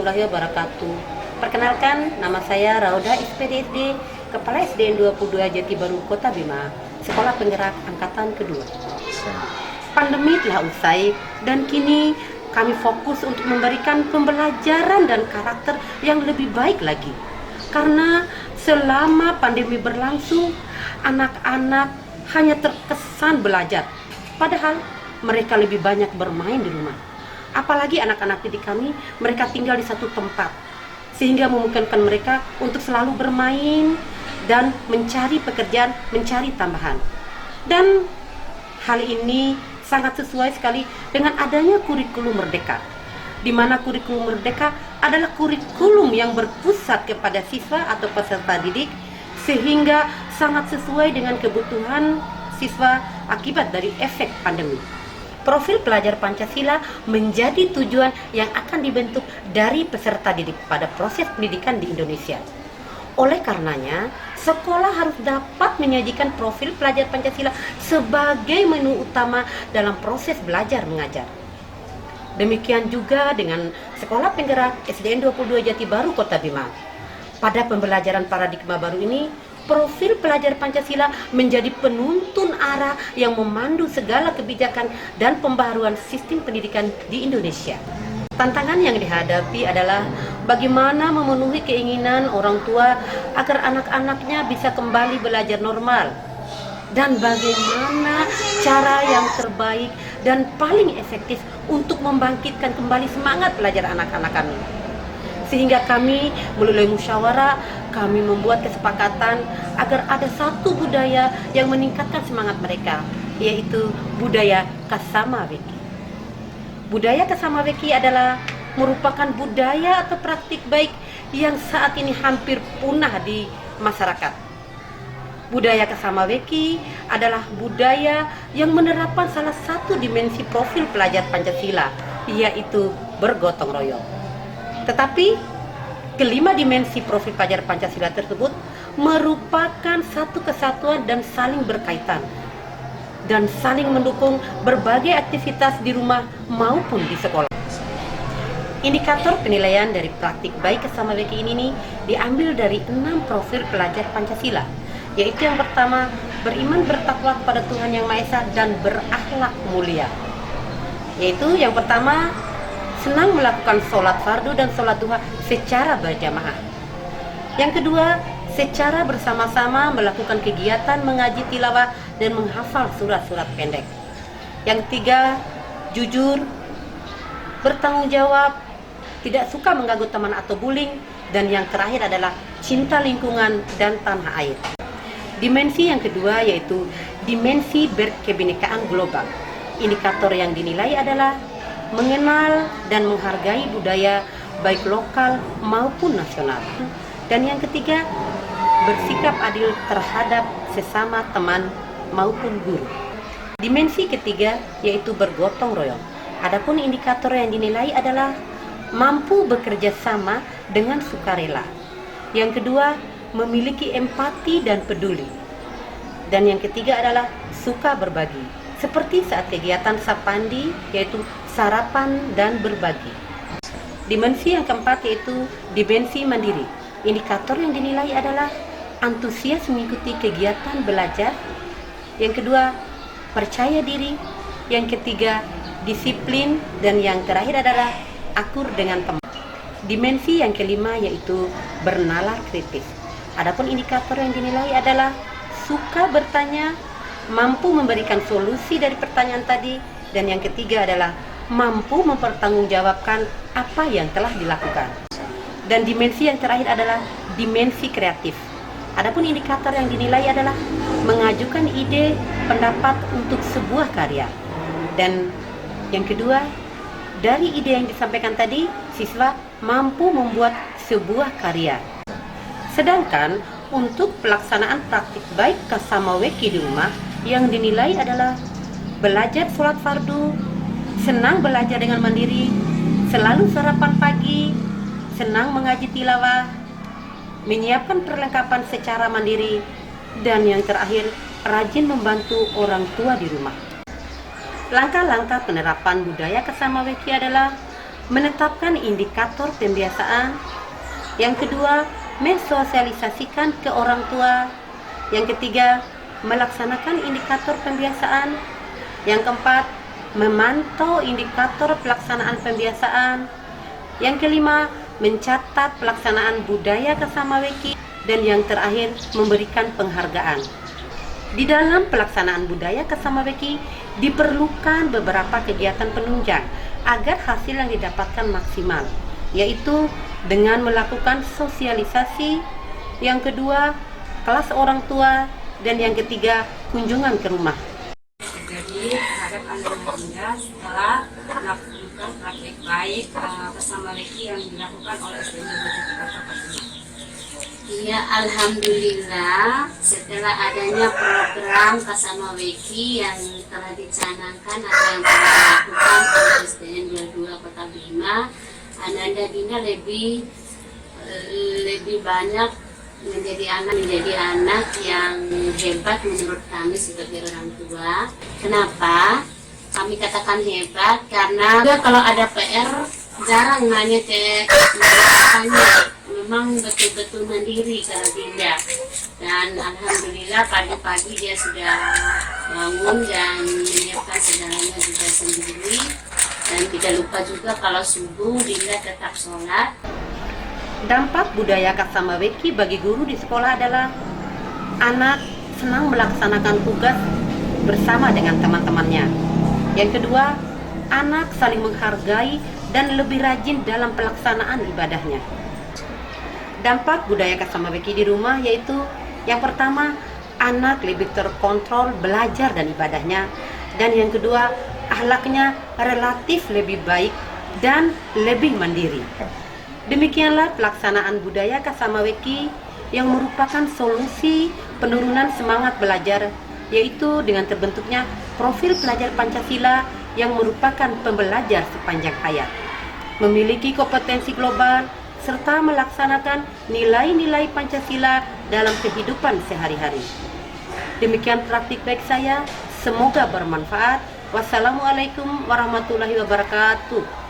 warahmatullahi wabarakatuh. Perkenalkan, nama saya Rauda SPDSD, Kepala SDN 22 Jati Baru, Kota Bima, Sekolah Penggerak Angkatan Kedua. Pandemi telah usai dan kini kami fokus untuk memberikan pembelajaran dan karakter yang lebih baik lagi. Karena selama pandemi berlangsung, anak-anak hanya terkesan belajar, padahal mereka lebih banyak bermain di rumah. Apalagi anak-anak didik kami, mereka tinggal di satu tempat, sehingga memungkinkan mereka untuk selalu bermain dan mencari pekerjaan, mencari tambahan. Dan hal ini sangat sesuai sekali dengan adanya kurikulum Merdeka, di mana kurikulum Merdeka adalah kurikulum yang berpusat kepada siswa atau peserta didik, sehingga sangat sesuai dengan kebutuhan siswa akibat dari efek pandemi. Profil pelajar Pancasila menjadi tujuan yang akan dibentuk dari peserta didik pada proses pendidikan di Indonesia. Oleh karenanya, sekolah harus dapat menyajikan profil pelajar Pancasila sebagai menu utama dalam proses belajar mengajar. Demikian juga dengan Sekolah Penggerak SDN 22 Jati Baru, Kota Bima. Pada pembelajaran paradigma baru ini, profil pelajar Pancasila menjadi penuntun arah yang memandu segala kebijakan dan pembaharuan sistem pendidikan di Indonesia. Tantangan yang dihadapi adalah bagaimana memenuhi keinginan orang tua agar anak-anaknya bisa kembali belajar normal, dan bagaimana cara yang terbaik dan paling efektif untuk membangkitkan kembali semangat belajar anak-anak kami. Sehingga kami melalui musyawarah, kami membuat kesepakatan agar ada satu budaya yang meningkatkan semangat mereka, yaitu budaya Kasamaweki. Budaya Kasamaweki adalah merupakan budaya atau praktik baik yang saat ini hampir punah di masyarakat. Budaya Kasamaweki adalah budaya yang menerapkan salah satu dimensi profil pelajar Pancasila, yaitu bergotong royong. Tetapi kelima dimensi profil pelajar Pancasila tersebut merupakan satu kesatuan dan saling berkaitan dan saling mendukung berbagai aktivitas di rumah maupun di sekolah. Indikator penilaian dari praktik baik Kasamaweki ini diambil dari 6 profil pelajar Pancasila, yaitu yang pertama, beriman bertakwa kepada Tuhan Yang Maha Esa dan berakhlak mulia. Yaitu yang pertama, senang melakukan sholat fardu dan sholat duha secara berjamaah. Yang kedua, secara bersama-sama melakukan kegiatan mengaji tilawah dan menghafal surat-surat pendek. Yang ketiga, jujur, bertanggung jawab, tidak suka mengganggu teman atau bullying. Dan yang terakhir adalah cinta lingkungan dan tanah air. Dimensi yang kedua yaitu dimensi berkebinekaan global. Indikator yang dinilai adalah mengenal dan menghargai budaya baik lokal maupun nasional. Dan yang ketiga, bersikap adil terhadap sesama teman maupun guru. Dimensi ketiga yaitu bergotong royong. Adapun indikator yang dinilai adalah mampu bekerja sama dengan sukarela. Yang kedua, memiliki empati dan peduli. Dan yang ketiga adalah suka berbagi. Seperti saat kegiatan Sapandi, yaitu sarapan dan berbagi. Dimensi yang keempat yaitu dimensi mandiri. Indikator yang dinilai adalah antusias mengikuti kegiatan belajar. Yang kedua, percaya diri. Yang ketiga, disiplin. Dan yang terakhir adalah akur dengan teman. Dimensi yang kelima yaitu bernalar kritis. Adapun indikator yang dinilai adalah suka bertanya, mampu memberikan solusi dari pertanyaan tadi, dan yang ketiga adalah mampu mempertanggungjawabkan apa yang telah dilakukan. Dan dimensi yang terakhir adalah dimensi kreatif. Adapun indikator yang dinilai adalah mengajukan ide, pendapat untuk sebuah karya. Dan yang kedua, dari ide yang disampaikan tadi, siswa mampu membuat sebuah karya. Sedangkan untuk pelaksanaan praktik baik Kasamaweki di rumah yang dinilai adalah belajar sholat fardu, senang belajar dengan mandiri, selalu sarapan pagi, senang mengaji tilawah, menyiapkan perlengkapan secara mandiri, dan yang terakhir, rajin membantu orang tua di rumah. Langkah-langkah penerapan budaya Kasamaweki adalah menetapkan indikator pembiasaan. Yang kedua, mensosialisasikan ke orang tua. Yang ketiga, melaksanakan indikator pembiasaan. Yang keempat, memantau indikator pelaksanaan pembiasaan. Yang kelima, mencatat pelaksanaan budaya Kasamaweki. Dan yang terakhir, memberikan penghargaan. Di dalam pelaksanaan budaya Kasamaweki diperlukan beberapa kegiatan penunjang agar hasil yang didapatkan maksimal, yaitu dengan melakukan sosialisasi, yang kedua kelas orang tua, dan yang ketiga kunjungan ke rumah. Jadi terhadap Anda Bunda setelah melakukan praktik baik Kasamaweki yang dilakukan oleh SDN 2 Iya, alhamdulillah setelah adanya program Kasamaweki yang telah dicanangkan atau yang telah dilakukan oleh SDN 22 Kota Bima, Ananda Dinda lebih banyak menjadi anak yang hebat menurut kami sebagai orang tua. Kenapa kami katakan hebat? Karena kalau ada PR jarang nanya ke kakaknya, memang betul-betul mandiri kalau Dinda. Dan alhamdulillah pagi-pagi dia sudah bangun dan menyiapkan segalanya juga sendiri. Dan tidak lupa juga kalau subuh Dinda tetap sholat. Dampak budaya Kasamaweki bagi guru di sekolah adalah anak senang melaksanakan tugas bersama dengan teman-temannya. Yang kedua, anak saling menghargai dan lebih rajin dalam pelaksanaan ibadahnya. Dampak budaya Kasamaweki di rumah yaitu yang pertama, anak lebih terkontrol belajar dan ibadahnya. Dan yang kedua, akhlaknya relatif lebih baik dan lebih mandiri. Demikianlah pelaksanaan budaya Kasamaweki yang merupakan solusi penurunan semangat belajar, yaitu dengan terbentuknya profil pelajar Pancasila yang merupakan pembelajar sepanjang hayat, memiliki kompetensi global, serta melaksanakan nilai-nilai Pancasila dalam kehidupan sehari-hari. Demikian praktik baik saya, semoga bermanfaat. Wassalamualaikum warahmatullahi wabarakatuh.